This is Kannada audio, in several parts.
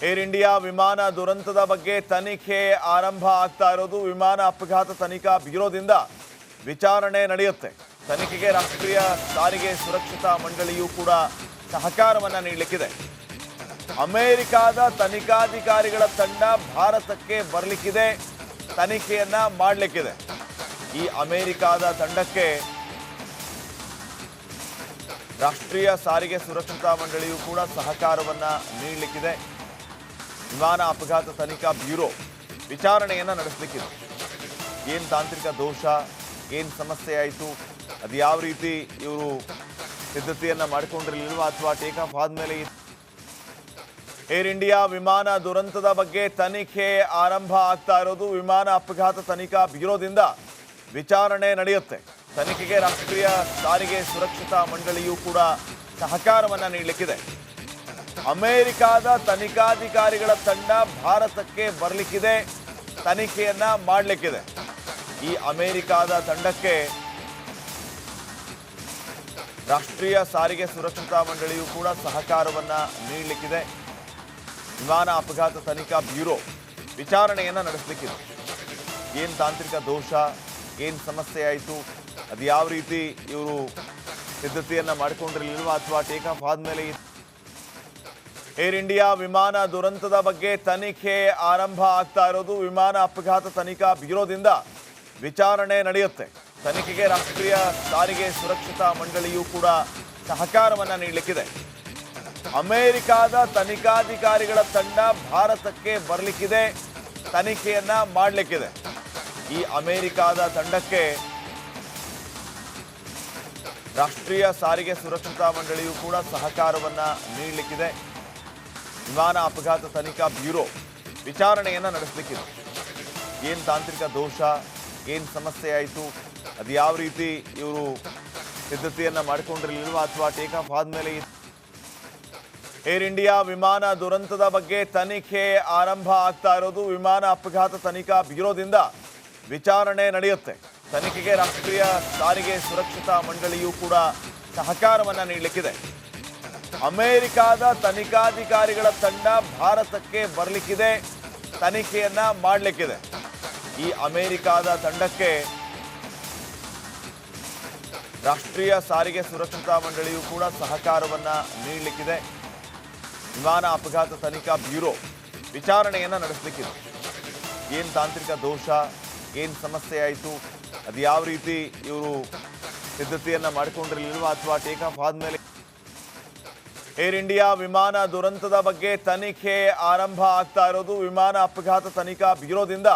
ಏರ್ ಇಂಡಿಯಾ ವಿಮಾನ ದುರಂತದ ಬಗ್ಗೆ ತನಿಖೆ ಆರಂಭ ಆಗ್ತಾ ಇರೋದು. ವಿಮಾನ ಅಪಘಾತ ತನಿಖಾ ಬ್ಯೂರೋದಿಂದ ವಿಚಾರಣೆ ನಡೆಯುತ್ತೆ. ತನಿಖೆಗೆ ರಾಷ್ಟ್ರೀಯ ಸಾರಿಗೆ ಸುರಕ್ಷತಾ ಮಂಡಳಿಯೂ ಕೂಡ ಸಹಕಾರವನ್ನ ನೀಡಲಿಕ್ಕಿದೆ. ಅಮೆರಿಕಾದ ತನಿಖಾಧಿಕಾರಿಗಳ ತಂಡ ಭಾರತಕ್ಕೆ ಬರಲಿಕ್ಕಿದೆ, ತನಿಖೆಯನ್ನ ಮಾಡಲಿಕ್ಕಿದೆ. ಈ ಅಮೆರಿಕಾದ ತಂಡಕ್ಕೆ ರಾಷ್ಟ್ರೀಯ ಸಾರಿಗೆ ಸುರಕ್ಷತಾ ಮಂಡಳಿಯೂ ಕೂಡ ಸಹಕಾರವನ್ನ ನೀಡಲಿಕ್ಕಿದೆ. ವಿಮಾನ ಅಪಘಾತ ತನಿಖಾ ಬ್ಯೂರೋ ವಿಚಾರಣೆಯನ್ನ ನಡೆಸಲಿಕ್ಕಿದೆ. ಏನು ತಾಂತ್ರಿಕ ದೋಷ, ಏನು ಸಮಸ್ಯೆ ಆಯಿತು, ಅದು ಯಾವ ರೀತಿ ಇವರು ಸಿದ್ಧತೆಯನ್ನ ಮಾಡಿಕೊಂಡಿರಲಿಲ್ವಾ ಅಥವಾ ಟೇಕ್ ಆಫ್ ಆದಮೇಲೆ. ಏರ್ ಇಂಡಿಯಾ ವಿಮಾನ ದುರಂತದ ಬಗ್ಗೆ ತನಿಖೆ ಆರಂಭ ಆಗ್ತಾ ಇರೋದು. ವಿಮಾನ ಅಪಘಾತ ತನಿಖಾ ಬ್ಯೂರೋದಿಂದ ವಿಚಾರಣೆ ನಡೆಯುತ್ತೆ. ತನಿಖೆಗೆ ರಾಷ್ಟ್ರೀಯ ಸಾರಿಗೆ ಸುರಕ್ಷತಾ ಮಂಡಳಿಯೂ ಕೂಡ ಸಹಕಾರವನ್ನ ನೀಡಲಿಕ್ಕಿದೆ. ಅಮೆರಿಕಾದ ತನಿಖಾಧಿಕಾರಿಗಳ ತಂಡ ಭಾರತಕ್ಕೆ ಬರಲಿಕ್ಕಿದೆ, ತನಿಖೆಯನ್ನ ಮಾಡಲಿಕ್ಕಿದೆ. ಈ ಅಮೆರಿಕಾದ ತಂಡಕ್ಕೆ ರಾಷ್ಟ್ರೀಯ ಸಾರಿಗೆ ಸುರಕ್ಷತಾ ಮಂಡಳಿಯೂ ಕೂಡ ಸಹಕಾರವನ್ನ ನೀಡಲಿಕ್ಕಿದೆ. ವಿಮಾನ ಅಪಘಾತ ತನಿಖಾ ಬ್ಯೂರೋ ವಿಚಾರಣೆಯನ್ನ ನಡೆಸಲಿಕ್ಕಿದೆ. ಏನು ತಾಂತ್ರಿಕ ದೋಷ, ಏನು ಸಮಸ್ಯೆ ಆಯಿತು, ಅದು ಯಾವ ರೀತಿ ಇವರು ಸಿದ್ಧತೆಯನ್ನ ಮಾಡಿಕೊಂಡಿರಲಿಲ್ವಾ ಅಥವಾ ಟೇಕ್ ಆಫ್ ಆದಮೇಲೆ. ಏರ್ ಇಂಡಿಯಾ ವಿಮಾನ ದುರಂತದ ಬಗ್ಗೆ ತನಿಖೆ ಆರಂಭ ಆಗ್ತಾ ಇರೋದು. ವಿಮಾನ ಅಪಘಾತ ತನಿಖಾ ಬ್ಯೂರೋದಿಂದ ವಿಚಾರಣೆ ನಡೆಯುತ್ತೆ. ತನಿಖೆಗೆ ರಾಷ್ಟ್ರೀಯ ಸಾರಿಗೆ ಸುರಕ್ಷತಾ ಮಂಡಳಿಯೂ ಕೂಡ ಸಹಕಾರವನ್ನ ನೀಡಲಿಕ್ಕಿದೆ. ಅಮೆರಿಕಾದ ತನಿಖಾಧಿಕಾರಿಗಳ ತಂಡ ಭಾರತಕ್ಕೆ ಬರಲಿಕ್ಕಿದೆ, ತನಿಖೆಯನ್ನ ಮಾಡಲಿಕ್ಕಿದೆ. ಈ ಅಮೆರಿಕಾದ ತಂಡಕ್ಕೆ ರಾಷ್ಟ್ರೀಯ ಸಾರಿಗೆ ಸುರಕ್ಷತಾ ಮಂಡಳಿಯೂ ಕೂಡ ಸಹಕಾರವನ್ನ ನೀಡಲಿಕ್ಕಿದೆ. ವಿಮಾನ ಅಪಘಾತ ತನಿಖಾ ಬ್ಯೂರೋ ವಿಚಾರಣೆಯನ್ನ ನಡೆಸಲಿಕ್ಕಿದೆ. ಏನು ತಾಂತ್ರಿಕ ದೋಷ, ಏನು ಸಮಸ್ಯೆ ಆಯಿತು, ಅದು ಯಾವ ರೀತಿ ಇವರು ಸಿದ್ಧತೆಯನ್ನ ಮಾಡಿಕೊಂಡಿರಲಿಲ್ವಾ ಅಥವಾ ಟೇಕ್ ಆಫ್ ಆದಮೇಲೆ. ಏರ್ ಇಂಡಿಯಾ ವಿಮಾನ ದುರಂತದ ಬಗ್ಗೆ ತನಿಖೆ ಆರಂಭ ಆಗ್ತಾ ಇರೋದು. ವಿಮಾನ ಅಪಘಾತ ತನಿಖಾ ಬ್ಯೂರೋದಿಂದ ವಿಚಾರಣೆ ನಡೆಯುತ್ತೆ. ತನಿಖೆಗೆ ರಾಷ್ಟ್ರೀಯ ಸಾರಿಗೆ ಸುರಕ್ಷತಾ ಮಂಡಳಿಯೂ ಕೂಡ ಸಹಕಾರವನ್ನ ನೀಡಲಿಕ್ಕಿದೆ. ಅಮೆರಿಕಾದ ತನಿಖಾಧಿಕಾರಿಗಳ ತಂಡ ಭಾರತಕ್ಕೆ ಬರಲಿಕ್ಕಿದೆ, ತನಿಖೆಯನ್ನ ಮಾಡಲಿಕ್ಕಿದೆ. ಈ ಅಮೆರಿಕಾದ ತಂಡಕ್ಕೆ ರಾಷ್ಟ್ರೀಯ ಸಾರಿಗೆ ಸುರಕ್ಷತಾ ಮಂಡಳಿಯೂ ಕೂಡ ಸಹಕಾರವನ್ನ ನೀಡಲಿಕ್ಕಿದೆ. ವಿಮಾನ ಅಪಘಾತ ತನಿಖಾ ಬ್ಯೂರೋ ವಿಚಾರಣೆಯನ್ನ ನಡೆಸಲಿಕ್ಕಿದೆ. ಏನು ತಾಂತ್ರಿಕ ದೋಷ, ಏನು ಸಮಸ್ಯೆ ಆಯಿತು, ಅದು ಯಾವ ರೀತಿ ಇವರು ಸಿದ್ಧತೆಯನ್ನ ಮಾಡಿಕೊಂಡಿರಲಿಲ್ವಾ ಅಥವಾ ಟೇಕ್ ಆಫ್ ಆದಮೇಲೆ. ಏರ್ ಇಂಡಿಯಾ ವಿಮಾನ ದುರಂತದ ಬಗ್ಗೆ ತನಿಖೆ ಆರಂಭ ಆಗ್ತಾ ಇರೋದು. ವಿಮಾನ ಅಪಘಾತ ತನಿಖಾ ಬ್ಯೂರೋದಿಂದ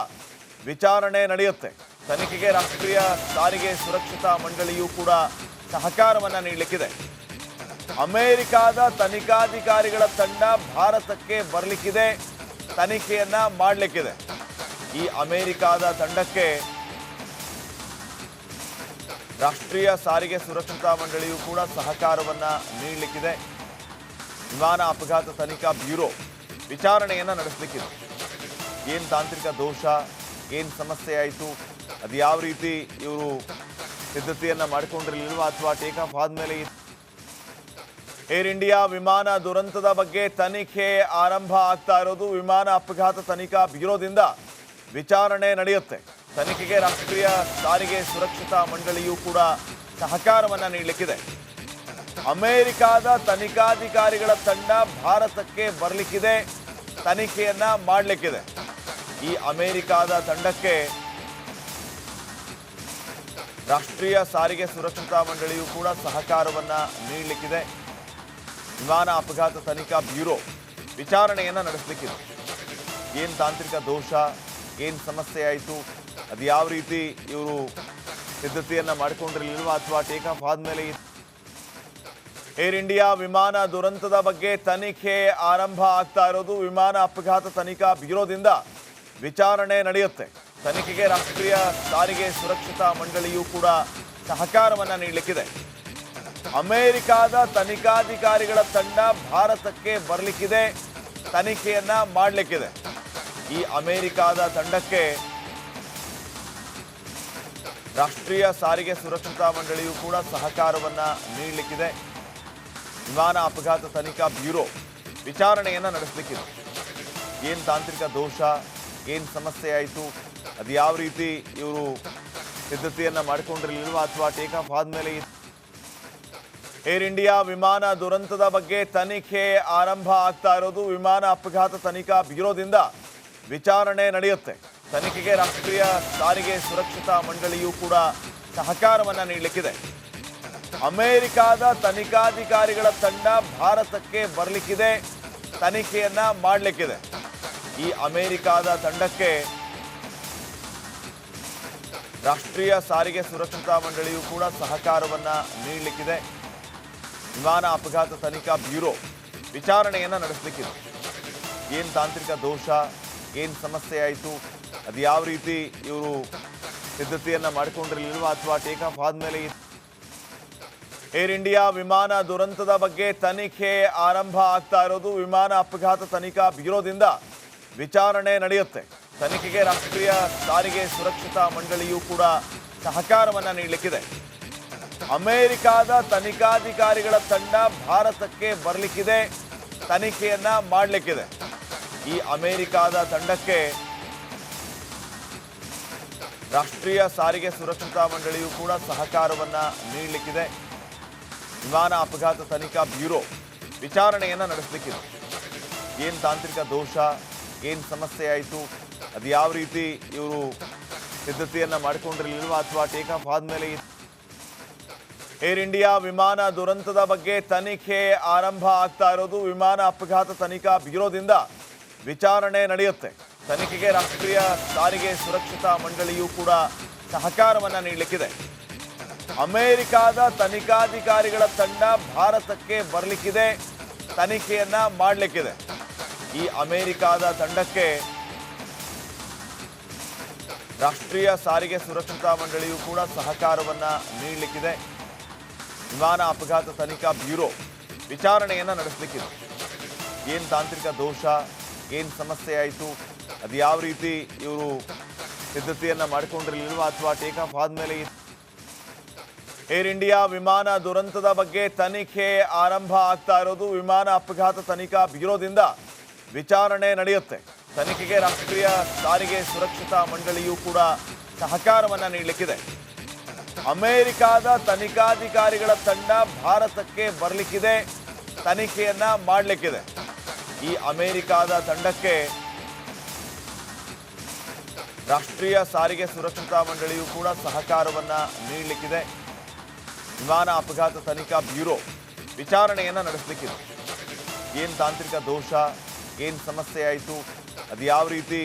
ವಿಚಾರಣೆ ನಡೆಯುತ್ತೆ. ತನಿಖೆಗೆ ರಾಷ್ಟ್ರೀಯ ಸಾರಿಗೆ ಸುರಕ್ಷತಾ ಮಂಡಳಿಯೂ ಕೂಡ ಸಹಕಾರವನ್ನ ನೀಡಲಿಕ್ಕಿದೆ. ಅಮೆರಿಕಾದ ತನಿಖಾಧಿಕಾರಿಗಳ ತಂಡ ಭಾರತಕ್ಕೆ ಬರಲಿಕ್ಕಿದೆ, ತನಿಖೆಯನ್ನ ಮಾಡಲಿಕ್ಕಿದೆ. ಈ ಅಮೆರಿಕಾದ ತಂಡಕ್ಕೆ ರಾಷ್ಟ್ರೀಯ ಸಾರಿಗೆ ಸುರಕ್ಷತಾ ಮಂಡಳಿಯೂ ಕೂಡ ಸಹಕಾರವನ್ನ ನೀಡಲಿಕ್ಕಿದೆ. ವಿಮಾನ ಅಪಘಾತ ತನಿಖಾ ಬ್ಯೂರೋ ವಿಚಾರಣೆಯನ್ನ ನಡೆಸಲಿಕ್ಕಿದೆ. ಏನು ತಾಂತ್ರಿಕ ದೋಷ, ಏನು ಸಮಸ್ಯೆ ಆಯಿತು, ಅದು ಯಾವ ರೀತಿ ಇವರು ಸಿದ್ಧತೆಯನ್ನ ಮಾಡಿಕೊಂಡಿರಲಿಲ್ವಾ ಅಥವಾ ಟೇಕ್ ಆಫ್ ಆದಮೇಲೆ. ಏರ್ ಇಂಡಿಯಾ ವಿಮಾನ ದುರಂತದ ಬಗ್ಗೆ ತನಿಖೆ ಆರಂಭ ಆಗ್ತಾ ಇರೋದು. ವಿಮಾನ ಅಪಘಾತ ತನಿಖಾ ಬ್ಯೂರೋದಿಂದ ವಿಚಾರಣೆ ನಡೆಯುತ್ತೆ. ತನಿಖೆಗೆ ರಾಷ್ಟ್ರೀಯ ಸಾರಿಗೆ ಸುರಕ್ಷತಾ ಮಂಡಳಿಯೂ ಕೂಡ ಸಹಕಾರವನ್ನ ನೀಡಲಿಕ್ಕಿದೆ. ಅಮೆರಿಕಾದ ತನಿಖಾಧಿಕಾರಿಗಳ ತಂಡ ಭಾರತಕ್ಕೆ ಬರಲಿಕ್ಕಿದೆ, ತನಿಖೆಯನ್ನ ಮಾಡಲಿಕ್ಕಿದೆ. ಈ ಅಮೆರಿಕಾದ ತಂಡಕ್ಕೆ ರಾಷ್ಟ್ರೀಯ ಸಾರಿಗೆ ಸುರಕ್ಷತಾ ಮಂಡಳಿಯೂ ಕೂಡ ಸಹಕಾರವನ್ನ ನೀಡಲಿಕ್ಕಿದೆ. ವಿಮಾನ ಅಪಘಾತ ತನಿಖಾ ಬ್ಯೂರೋ ವಿಚಾರಣೆಯನ್ನ ನಡೆಸಲಿಕ್ಕಿದೆ. ಏನು ತಾಂತ್ರಿಕ ದೋಷ, ಏನು ಸಮಸ್ಯೆ ಆಯಿತು, ಅದು ಯಾವ ರೀತಿ ಇವರು ಸಿದ್ಧತೆಯನ್ನ ಮಾಡಿಕೊಂಡಿರಲಿಲ್ವಾ ಅಥವಾ ಟೇಕ್ ಆಫ್ ಆದಮೇಲೆ. ಏರ್ ಇಂಡಿಯಾ ವಿಮಾನ ದುರಂತದ ಬಗ್ಗೆ ತನಿಖೆ ಆರಂಭ ಆಗ್ತಾ ಇರೋದು. ವಿಮಾನ ಅಪಘಾತ ತನಿಖಾ ಬ್ಯೂರೋದಿಂದ ವಿಚಾರಣೆ ನಡೆಯುತ್ತೆ. ತನಿಖೆಗೆ ರಾಷ್ಟ್ರೀಯ ಸಾರಿಗೆ ಸುರಕ್ಷತಾ ಮಂಡಳಿಯೂ ಕೂಡ ಸಹಕಾರವನ್ನ ನೀಡಲಿಕ್ಕಿದೆ. ಅಮೆರಿಕಾದ ತನಿಖಾಧಿಕಾರಿಗಳ ತಂಡ ಭಾರತಕ್ಕೆ ಬರಲಿಕ್ಕಿದೆ, ತನಿಖೆಯನ್ನ ಮಾಡಲಿಕ್ಕಿದೆ. ಈ ಅಮೆರಿಕಾದ ತಂಡಕ್ಕೆ ರಾಷ್ಟ್ರೀಯ ಸಾರಿಗೆ ಸುರಕ್ಷತಾ ಮಂಡಳಿಯೂ ಕೂಡ ಸಹಕಾರವನ್ನ ನೀಡಲಿಕ್ಕಿದೆ. ವಿಮಾನ ಅಪಘಾತ ತನಿಖಾ ಬ್ಯೂರೋ ವಿಚಾರಣೆಯನ್ನ ನಡೆಸಲಿಕ್ಕಿದೆ. ಏನು ತಾಂತ್ರಿಕ ದೋಷ, ಏನು ಸಮಸ್ಯೆ ಆಯಿತು, ಅದು ಯಾವ ರೀತಿ ಇವರು ಸಿದ್ಧತೆಯನ್ನು ಮಾಡಿಕೊಂಡಿರಲಿಲ್ವಾ ಅಥವಾ ಟೇಕ್ ಆಫ್ ಆದಮೇಲೆ ಏರ್ ಇಂಡಿಯಾ ವಿಮಾನ ದುರಂತದ ಬಗ್ಗೆ ತನಿಖೆ ಆರಂಭ ಆಗ್ತಾ ಇರೋದು. ವಿಮಾನ ಅಪಘಾತ ತನಿಖಾ ಬ್ಯೂರೋದಿಂದ ವಿಚಾರಣೆ ನಡೆಯುತ್ತೆ. ತನಿಖೆಗೆ ರಾಷ್ಟ್ರೀಯ ಸಾರಿಗೆ ಸುರಕ್ಷತಾ ಮಂಡಳಿಯೂ ಕೂಡ ಸಹಕಾರವನ್ನು ನೀಡಲಿಕ್ಕಿದೆ. ಅಮೆರಿಕಾದ ತನಿಖಾಧಿಕಾರಿಗಳ ತಂಡ ಭಾರತಕ್ಕೆ ಬರಲಿಕ್ಕಿದೆ, ತನಿಖೆಯನ್ನ ಮಾಡಲಿಕ್ಕಿದೆ. ಈ ಅಮೆರಿಕಾದ ತಂಡಕ್ಕೆ ರಾಷ್ಟ್ರೀಯ ಸಾರಿಗೆ ಸುರಕ್ಷತಾ ಮಂಡಳಿಯೂ ಕೂಡ ಸಹಕಾರವನ್ನ ನೀಡಲಿಕ್ಕಿದೆ. ವಿಮಾನ ಅಪಘಾತ ತನಿಖಾ ಬ್ಯೂರೋ ವಿಚಾರಣೆಯನ್ನ ನಡೆಸಲಿಕ್ಕಿದೆ. ಏನು ತಾಂತ್ರಿಕ ದೋಷ, ಏನು ಸಮಸ್ಯೆ ಆಯಿತು, ಅದು ಯಾವ ರೀತಿ ಇವರು ಸಿದ್ಧತೆಯನ್ನ ಮಾಡಿಕೊಂಡಿರಲಿಲ್ವಾ ಅಥವಾ ಟೇಕ್ ಆಫ್ ಆದಮೇಲೆ ಏರ್ ಇಂಡಿಯಾ ವಿಮಾನ ದುರಂತದ ಬಗ್ಗೆ ತನಿಖೆ ಆರಂಭ ಆಗ್ತಾ ಇರೋದು. ವಿಮಾನ ಅಪಘಾತ ತನಿಖಾ ಬ್ಯೂರೋದಿಂದ ವಿಚಾರಣೆ ನಡೆಯುತ್ತೆ. ತನಿಖೆಗೆ ರಾಷ್ಟ್ರೀಯ ಸಾರಿಗೆ ಸುರಕ್ಷತಾ ಮಂಡಳಿಯೂ ಕೂಡ ಸಹಕಾರವನ್ನು ನೀಡಲಿಕ್ಕಿದೆ. ಅಮೆರಿಕಾದ ತನಿಖಾಧಿಕಾರಿಗಳ ತಂಡ ಭಾರತಕ್ಕೆ ಬರಲಿಕ್ಕಿದೆ, ತನಿಖೆಯನ್ನ ಮಾಡಲಿಕ್ಕಿದೆ. ಈ ಅಮೆರಿಕಾದ ತಂಡಕ್ಕೆ ರಾಷ್ಟ್ರೀಯ ಸಾರಿಗೆ ಸುರಕ್ಷತಾ ಮಂಡಳಿಯೂ ಕೂಡ ಸಹಕಾರವನ್ನ ನೀಡಲಿಕ್ಕಿದೆ. ವಿಮಾನ ಅಪಘಾತ ತನಿಖಾ ಬ್ಯೂರೋ ವಿಚಾರಣೆಯನ್ನ ನಡೆಸಲಿಕ್ಕಿದೆ. ಏನು ತಾಂತ್ರಿಕ ದೋಷ, ಏನು ಸಮಸ್ಯೆ ಆಯಿತು, ಅದು ಯಾವ ರೀತಿ ಇವರು ಸಿದ್ಧತೆಯನ್ನ ಮಾಡಿಕೊಂಡಿರಲಿಲ್ವಾ ಅಥವಾ ಟೇಕ್ ಆಫ್ ಆದಮೇಲೆ ಏರ್ ಇಂಡಿಯಾ ವಿಮಾನ ದುರಂತದ ಬಗ್ಗೆ ತನಿಖೆ ಆರಂಭ ಆಗ್ತಾ ಇರೋದು. ವಿಮಾನ ಅಪಘಾತ ತನಿಖಾ ಬ್ಯೂರೋದಿಂದ ವಿಚಾರಣೆ ನಡೆಯುತ್ತೆ. ತನಿಖೆಗೆ ರಾಷ್ಟ್ರೀಯ ಸಾರಿಗೆ ಸುರಕ್ಷತಾ ಮಂಡಳಿಯೂ ಕೂಡ ಸಹಕಾರವನ್ನ ನೀಡಲಿಕ್ಕಿದೆ. ಅಮೆರಿಕಾದ ತನಿಖಾಧಿಕಾರಿಗಳ ತಂಡ ಭಾರತಕ್ಕೆ ಬರಲಿಕ್ಕಿದೆ, ತನಿಖೆಯನ್ನ ಮಾಡಲಿಕ್ಕಿದೆ. ಈ ಅಮೆರಿಕಾದ ತಂಡಕ್ಕೆ ರಾಷ್ಟ್ರೀಯ ಸಾರಿಗೆ ಸುರಕ್ಷತಾ ಮಂಡಳಿಯೂ ಕೂಡ ಸಹಕಾರವನ್ನ ನೀಡಲಿಕ್ಕಿದೆ. ವಿಮಾನ ಅಪಘಾತ ತನಿಖಾ ಬ್ಯೂರೋ ವಿಚಾರಣೆಯನ್ನ ನಡೆಸಲಿಕ್ಕಿದೆ. ಏನು ತಾಂತ್ರಿಕ ದೋಷ, ಏನು ಸಮಸ್ಯೆ ಆಯಿತು, ಅದು ಯಾವ ರೀತಿ ಇವರು ಸಿದ್ಧತೆಯನ್ನ ಮಾಡಿಕೊಂಡಿರಲಿಲ್ವಾ ಅಥವಾ ಟೇಕ್ ಆಫ್ ಆದಮೇಲೆ ಏರ್ ಇಂಡಿಯಾ ವಿಮಾನ ದುರಂತದ ಬಗ್ಗೆ ತನಿಖೆ ಆರಂಭ ಆಗ್ತಾ ಇರೋದು. ವಿಮಾನ ಅಪಘಾತ ತನಿಖಾ ಬ್ಯೂರೋದಿಂದ ವಿಚಾರಣೆ ನಡೆಯುತ್ತೆ. ತನಿಖೆಗೆ ರಾಷ್ಟ್ರೀಯ ಸಾರಿಗೆ ಸುರಕ್ಷತಾ ಮಂಡಳಿಯೂ ಕೂಡ ಸಹಕಾರವನ್ನ ನೀಡಲಿಕ್ಕಿದೆ. ಅಮೆರಿಕಾದ ತನಿಖಾಧಿಕಾರಿಗಳ ತಂಡ ಭಾರತಕ್ಕೆ ಬರಲಿಕ್ಕಿದೆ, ತನಿಖೆಯನ್ನ ಮಾಡಲಿಕ್ಕಿದೆ. ಈ ಅಮೆರಿಕಾದ ತಂಡಕ್ಕೆ ರಾಷ್ಟ್ರೀಯ ಸಾರಿಗೆ ಸುರಕ್ಷತಾ ಮಂಡಳಿಯೂ ಕೂಡ ಸಹಕಾರವನ್ನ ನೀಡಲಿಕ್ಕಿದೆ. ವಿಮಾನ ಅಪಘಾತ ತನಿಖಾ ಬ್ಯೂರೋ ವಿಚಾರಣೆಯನ್ನ ನಡೆಸಲಿಕ್ಕಿದೆ. ಏನು ತಾಂತ್ರಿಕ ದೋಷ, ಏನು ಸಮಸ್ಯೆ ಆಯಿತು, ಅದು ಯಾವ ರೀತಿ